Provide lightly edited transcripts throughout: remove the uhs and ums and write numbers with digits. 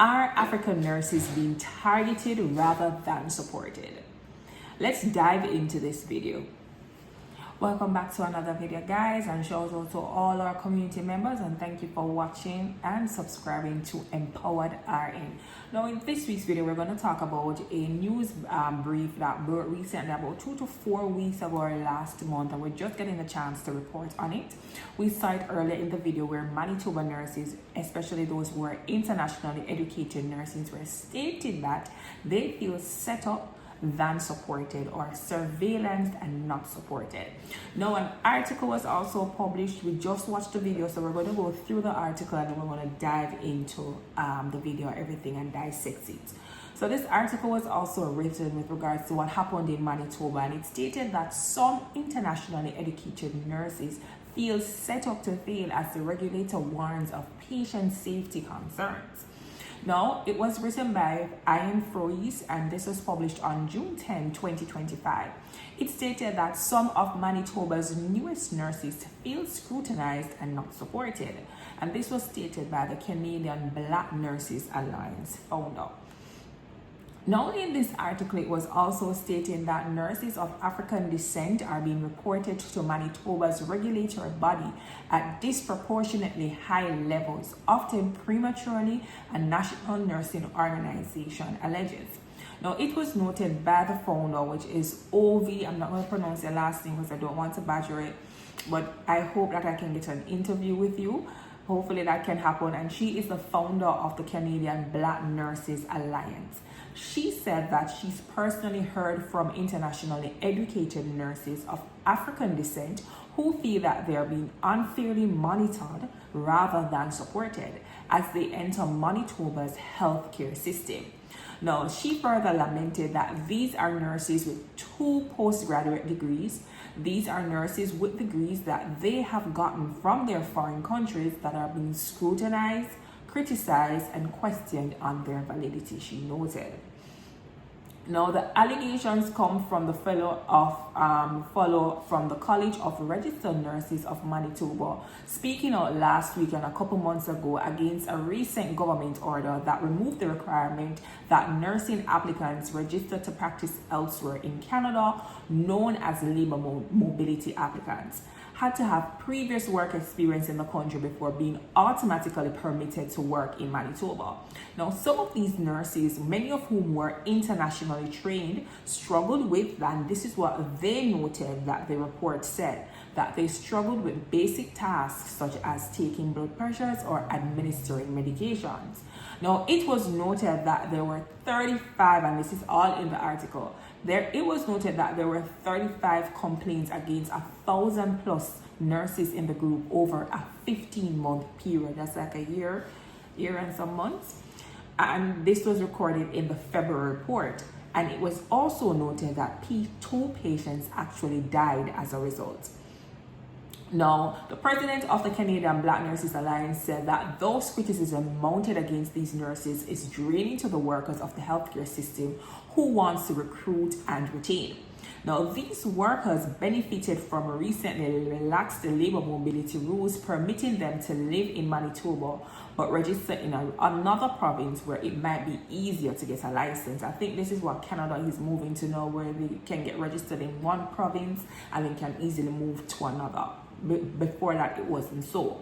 Are African nurses being targeted rather than supported? Let's dive into this video. Welcome back to another video, guys, and shout out to all our community members, and thank you for watching and subscribing to Empowered RN. Now, in this week's video, we're going to talk about a news brief that broke recently, about 2 to 4 weeks ago or last month, and we're just getting a chance to report on it. We saw it earlier in the video where Manitoba nurses, especially those who are internationally educated nurses, were stated that they feel set up than supported, or surveillanced and not supported. Now, an article was also published. We just watched the video, so we're going to go through the article and then we're going to dive into the video, everything, and dissect it. So this article was also written with regards to what happened in Manitoba, and it stated that some internationally educated nurses feel set up to fail as the regulator warns of patient safety concerns. Now, it was written by Ian Froese, and this was published on June 10, 2025. It stated that some of Manitoba's newest nurses feel scrutinized and not supported. And this was stated by the Canadian Black Nurses Alliance founder. Now, in this article, it was also stating that nurses of African descent are being reported to Manitoba's regulatory body at disproportionately high levels, often prematurely, a National Nursing Organization alleges. Now, it was noted by the founder, which is Ovi. I'm not going to pronounce their last name because I don't want to badger it, but I hope that I can get an interview with you. Hopefully that can happen. And she is the founder of the Canadian Black Nurses Alliance. She said that she's personally heard from internationally educated nurses of African descent who feel that they are being unfairly monitored rather than supported as they enter Manitoba's healthcare system. Now, she further lamented that these are nurses with 2 postgraduate degrees. These are nurses with degrees that they have gotten from their foreign countries that are being scrutinized, criticized, and questioned on their validity, she noted. Now, the allegations come from the fellow from the College of Registered Nurses of Manitoba, speaking out last week and a couple months ago against a recent government order that removed the requirement that nursing applicants registered to practice elsewhere in Canada, known as labor mobility applicants, had to have previous work experience in the country before being automatically permitted to work in Manitoba. Now, some of these nurses, many of whom were internationally trained, struggled with, and this is what they noted that the report said, that they struggled with basic tasks such as taking blood pressures or administering medications. Now, it was noted that there were 35, and this is all in the article, it was noted that there were 35 complaints against 1,000 plus nurses in the group over a 15-month period. That's like a year and some months. And this was recorded in the February report. And it was also noted that 2 patients actually died as a result. Now, the president of the Canadian Black Nurses Alliance said that those criticism mounted against these nurses is draining to the workers of the healthcare system who wants to recruit and retain. Now, these workers benefited from recently relaxed labor mobility rules permitting them to live in Manitoba but register in another province where it might be easier to get a license. I think this is what Canada is moving to now, where they can get registered in one province and then can easily move to another. Before that, it wasn't so.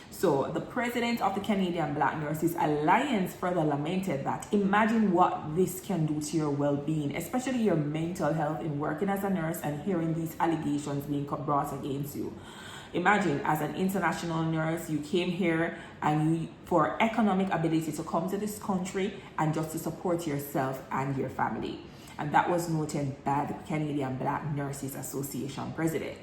So the president of the Canadian Black Nurses Alliance further lamented that imagine what this can do to your well-being, especially your mental health in working as a nurse and hearing these allegations being brought against you. Imagine, as an international nurse, you came here and for economic ability to come to this country and just to support yourself and your family. And that was noted by the Canadian Black Nurses Association president.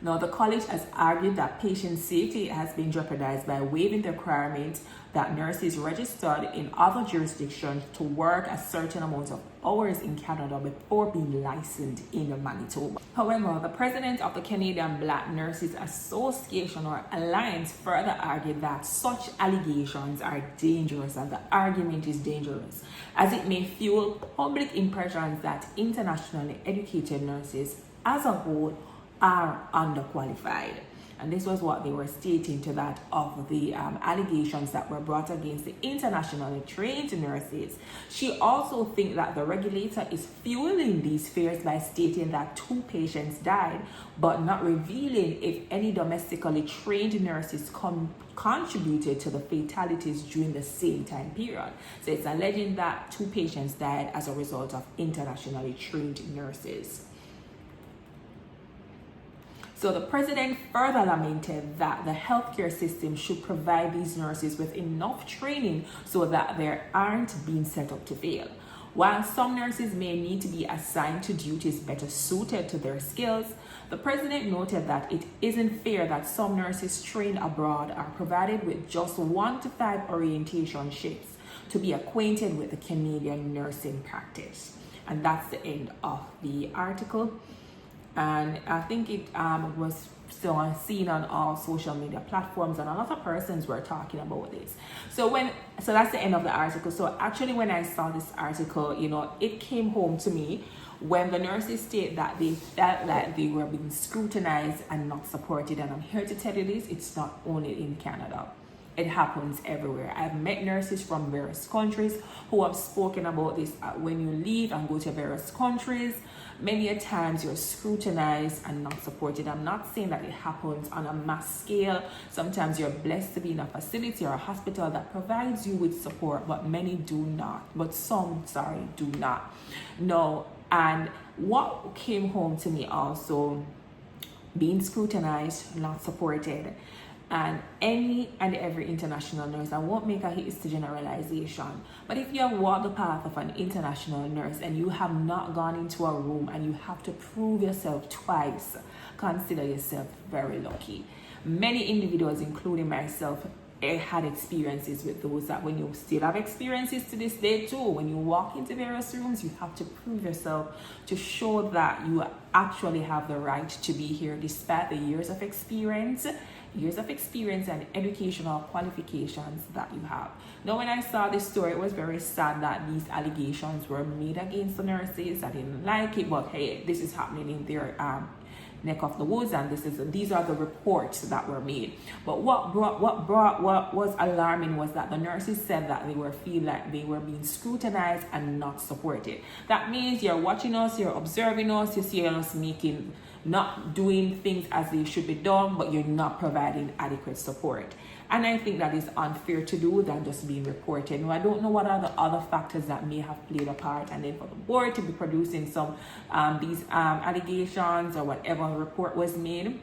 Now, the college has argued that patient safety has been jeopardized by waiving the requirement that nurses registered in other jurisdictions to work a certain amount of hours in Canada before being licensed in Manitoba. However, the president of the Canadian Black Nurses Association or Alliance further argued that such allegations are dangerous, and the argument is dangerous as it may fuel public impressions that internationally educated nurses as a whole are underqualified. And this was what they were stating to that of the allegations that were brought against the internationally trained nurses. She also thinks that the regulator is fueling these fears by stating that 2 patients died, but not revealing if any domestically trained nurses contributed to the fatalities during the same time period. So it's alleging that 2 patients died as a result of internationally trained nurses. So the president further lamented that the healthcare system should provide these nurses with enough training so that they aren't being set up to fail. While some nurses may need to be assigned to duties better suited to their skills, the president noted that it isn't fair that some nurses trained abroad are provided with just 1 to 5 orientation shifts to be acquainted with the Canadian nursing practice. And that's the end of the article. And I think it was still seen on all social media platforms, and a lot of persons were talking about this. So that's the end of the article. So actually, when I saw this article, it came home to me when the nurses state that they felt like they were being scrutinized and not supported. And I'm here to tell you this, it's not only in Canada. It happens everywhere. I've met nurses from various countries who have spoken about this. When you leave and go to various countries, many a times you're scrutinized and not supported. I'm not saying that it happens on a mass scale. Sometimes you're blessed to be in a facility or a hospital that provides you with support, but many do not. But some, do not. No. And what came home to me also, being scrutinized, not supported, and any and every international nurse, I won't make a hasty generalization, but if you have walked the path of an international nurse and you have not gone into a room and you have to prove yourself twice, consider yourself very lucky. Many individuals, including myself, had experiences with those that when you still have experiences to this day too, when you walk into various rooms, you have to prove yourself to show that you actually have the right to be here despite the years of experience and educational qualifications that you have. Now, when I saw this story, it was very sad that these allegations were made against the nurses. I didn't like it, but hey, this is happening in their neck of the woods, and these are the reports that were made. But what was alarming was that the nurses said that they feel like they were being scrutinized and not supported. That means you're watching us, you're observing us, you see us not doing things as they should be done, but you're not providing adequate support. And I think that is unfair to do than just being reported. Now, I don't know what are the other factors that may have played a part, and then for the board to be producing some these allegations or whatever report was made.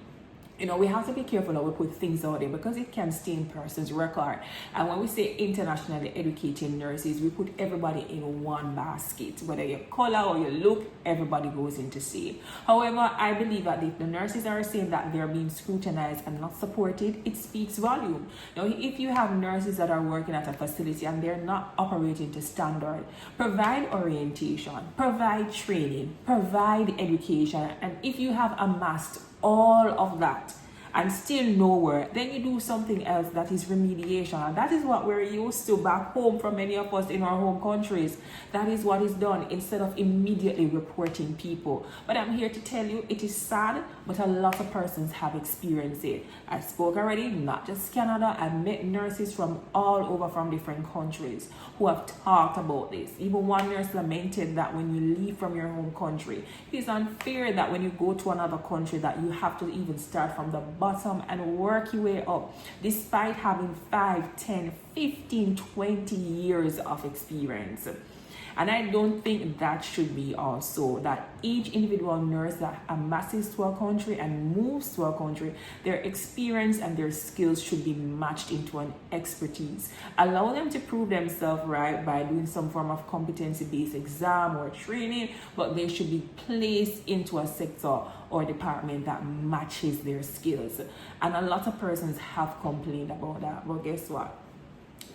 We have to be careful how we put things out there because it can stain person's record. And when we say internationally educated nurses, we put everybody in one basket. Whether you color or you look, everybody goes into same. However, I believe that if the nurses are saying that they're being scrutinized and not supported, it speaks volume. Now, if you have nurses that are working at a facility and they're not operating to standard, provide orientation, provide training, provide education. And if you have amassed all of that and still nowhere, then you do something else that is remediation. And that is what we're used to back home from many of us in our home countries. That is what is done instead of immediately reporting people. But I'm here to tell you, it is sad, but a lot of persons have experienced it. I spoke already, not just Canada. I met nurses from all over from different countries who have talked about this. Even one nurse lamented that when you leave from your home country, it is unfair that when you go to another country that you have to even start from the bottom and work your way up, despite having 5, 10, 15, 20 years of experience. And I don't think that should be also that each individual nurse that amasses to a country and moves to a country, their experience and their skills should be matched into an expertise. Allow them to prove themselves right by doing some form of competency-based exam or training, but they should be placed into a sector or department that matches their skills. And a lot of persons have complained about that, but guess what?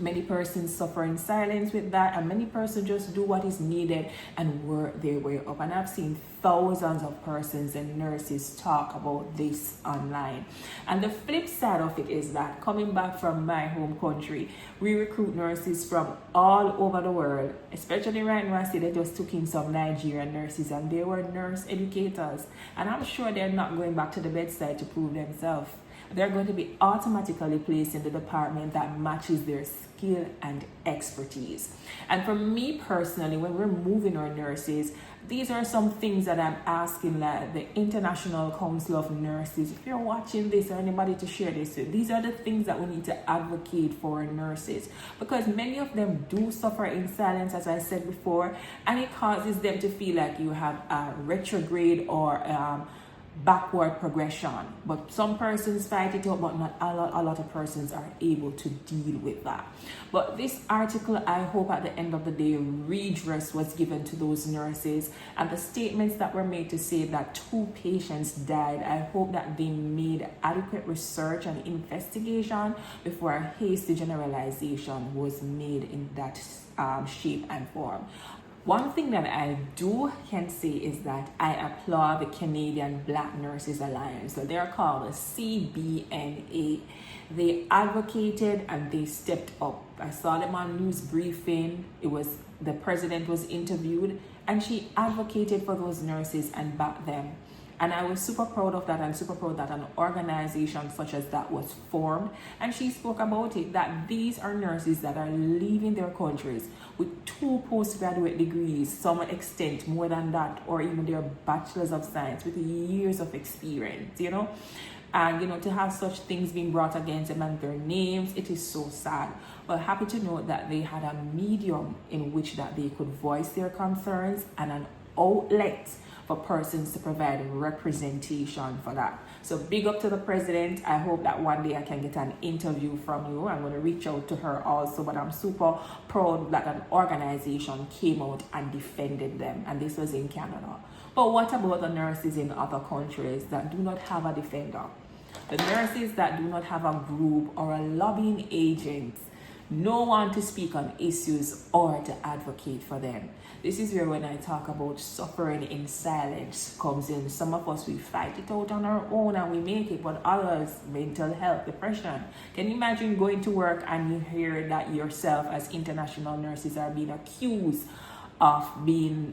Many persons suffer in silence with that, and many persons just do what is needed and work their way up. And I've seen thousands of persons and nurses talk about this online. And the flip side of it is that coming back from my home country, we recruit nurses from all over the world, especially right now. I see they just took in some Nigerian nurses and they were nurse educators. And I'm sure they're not going back to the bedside to prove themselves. they're going to be automatically placed in the department that matches their skill and expertise. And for me personally, when we're moving our nurses, these are some things that I'm asking, like the International Council of Nurses, if you're watching this or anybody to share this with, these are the things that we need to advocate for our nurses, because many of them do suffer in silence, as I said before, and it causes them to feel like you have a retrograde or backward progression. But some persons fight it out, but not a lot of persons are able to deal with that. But this article, I hope at the end of the day, redress was given to those nurses, and the statements that were made to say that 2 patients died, I hope that they made adequate research and investigation before a hasty generalization was made in that shape and form. One thing that I can say is that I applaud the Canadian Black Nurses Alliance. So they're called the CBNA. They advocated and they stepped up. I saw them on news briefing. The president was interviewed and she advocated for those nurses and backed them. And I was super proud of that, and super proud that an organization such as that was formed. And she spoke about it, that these are nurses that are leaving their countries with 2 postgraduate degrees, some extent more than that, or even their bachelors of science with years of experience, and to have such things being brought against them and their names, it is so sad. But happy to know that they had a medium in which that they could voice their concerns and an outlet for persons to provide representation for that. So big up to the president. I hope that one day I can get an interview from you. I'm going to reach out to her also, but I'm super proud that an organization came out and defended them, and this was in Canada. But what about the nurses in other countries that do not have a defender? The nurses that do not have a group or a lobbying agent, no one to speak on issues or to advocate for them. This is where, when I talk about suffering in silence, comes in. Some of us, we fight it out on our own and we make it, but others, mental health, depression. Can you imagine going to work and you hear that yourself as international nurses are being accused of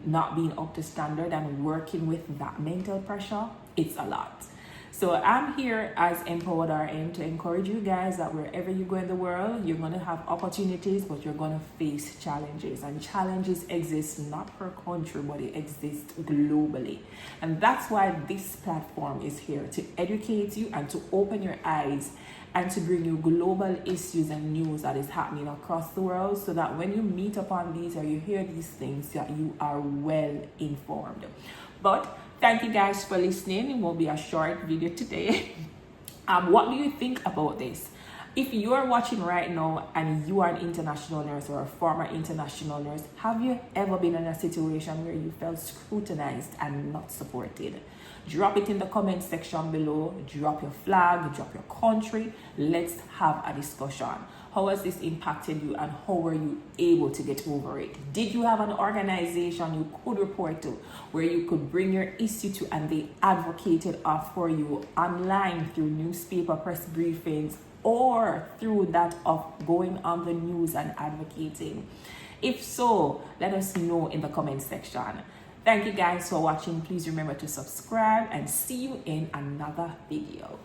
not being up to standard and working with that mental pressure? It's a lot. So I'm here as Empowered RN to encourage you guys that wherever you go in the world, you're going to have opportunities, but you're going to face challenges. And challenges exist not per country, but they exist globally. And that's why this platform is here, to educate you and to open your eyes and to bring you global issues and news that is happening across the world, so that when you meet upon these or you hear these things, that you are well informed. But thank you guys for listening. It will be a short video today. What do you think about this? If you are watching right now and you are an international nurse or a former international nurse, have you ever been in a situation where you felt scrutinized and not supported? Drop it in the comment section below. Drop your flag, drop your country. Let's have a discussion. How has this impacted you and how were you able to get over it? Did you have an organization you could report to where you could bring your issue to and they advocated for you online through newspaper, press briefings, or through that of going on the news and advocating? If so, let us know in the comment section. Thank you guys for watching. Please remember to subscribe and see you in another video.